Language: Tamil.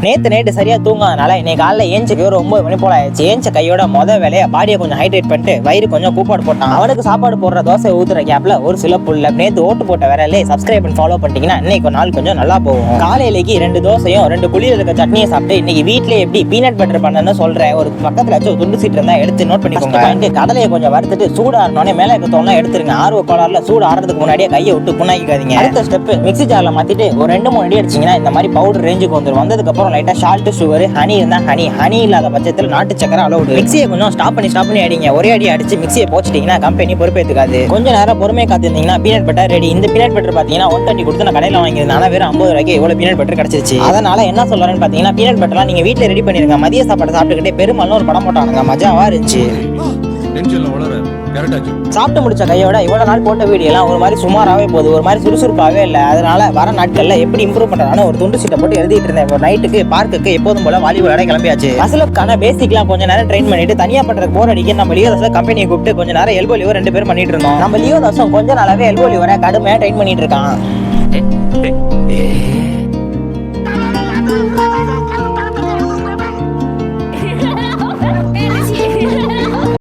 நேற்று நைட்டு சரியா தூங்காதனால இன்னைக்கு காலைல ஏஞ்சக்கு ஒரு 9 மணி போல ஆயிடுச்சு. ஏஞ்ச கையோட வேலையை பாடியை கொஞ்சம் ஹைட்ரேட் பண்ணிட்டு வயிறு கொஞ்சம் கூப்பாடு போட்டான். அவனுக்கு சாப்பாடு போடுற தோசை ஊத்துற கேப்ல ஒரு சில புள்ள நேற்று ஓட்டு போட்ட வேலையிலே சப்ஸ்கிரைப் பண்ணி ஃபாலோ பண்ணிட்டீங்கன்னா இன்னைக்கு நாள் கொஞ்சம் நல்லா போகும். காலையிலேக்கு 2 தோசையும் 2 குளியில் இருக்க சட்னியை சாப்பிட்டு இன்னைக்கு வீட்லயே எப்படி பீனட் பட்டர் பண்ணணும்னு சொல்றேன். ஒரு பக்கத்துல ஒரு துண்டு சீட் இருந்தா எடுத்து நோட் பண்ணிக்கோங்க. கடலையை கொஞ்சம் வறுத்துட்டு சூடாறனோடனே மேலே இருக்க தோணா எடுத்துருங்க. ஆர்வ கோளாறுல சூடு ஆறதுக்கு முன்னாடியே கையை விட்டு புண்ணாக்கிக்காதீங்க. அடுத்த ஸ்டெப் மிக்ஸி ஜார்ல மாத்திட்டு ஒரு 2-3 அடி அடிச்சிங்கன்னா இந்த மாதிரி பவுடர் ரேஞ்சுக்கு வந்துடும். வந்ததுக்கு அப்புறம் லைட்டா சால்ட், சுகர், ஹனி இருந்தா ஹனி இல்லாத பட்சத்தில் நாட்டு சக்கரை அலோடு. மிக்ஸியை கொஞ்சம் ஸ்டாப் பண்ணி அடிங்க. ஒரே அடி அடிச்சு மிக்ஸியை போச்சிட்டீங்கன்னா கம்பெனி பொறுப்பேற்றுக்காது. கொஞ்சம் நேரம் பொறுமையை காத்திருந்தீங்கன்னா பீனட் பட்டர் ரெடி. இந்த பீனட் பட்டர் பாத்தீங்கன்னா 130 கொடுத்து நான் கடையில் வாங்கியிருந்தேன். வெறும் 50 ரூபாய்க்கு இவ்வளவு பீனட் பட்டர் கிடைச்சிருச்சு. அதனால என்ன சொல்றேன்னு பாத்தீங்கன்னா பீனட் பட்டர்லாம் நீங்க வீட்டுல ரெடி பண்ணிருங்க. மதிய சாப்பாடு சாப்பிட்டுக்கிட்டே பெருமாளும் ஒரு படம் போட்டானுங்க, மஜாவா இருந்துச்சு. சாப்பிட்டு முடிச்ச கையோட இவ்வளவு நாள் போட்ட வீடியோ எல்லாம் ஒரு மாதிரி சுமாராவே போகுது, ஒரு மாதிரி சுறுசுறுப்பாகவே இல்லை. அதனால வர நாட்கள்ல எப்படி இம்ப்ரூவ் பண்றான்னு ஒரு துண்டு சீட்டை போட்டு எழுதிட்டு இருந்தேன். ஒரு நைட்டுக்கு பார்க்குக்கு எப்போதும் போல வாலிபால் விளையாட கிளம்பியாச்சு. அசலுக்கான பேசிக்லாம் கொஞ்ச நேரம் ட்ரெயின் பண்ணிட்டு தனியா பண்றதுக்கு போர் அடிக்க நம்ம லியோ தாஸ் கம்பெனியை கூப்பிட்டு கொஞ்ச நேரம் எல்போ லிவர் 2 பேரும் பண்ணிட்டு இருந்தோம். நம்ம லியோ தாஸும் கொஞ்ச நாளாவே எல்போ லிவரை கடுமையா ட்ரெயின் பண்ணிட்டு இருக்கான்.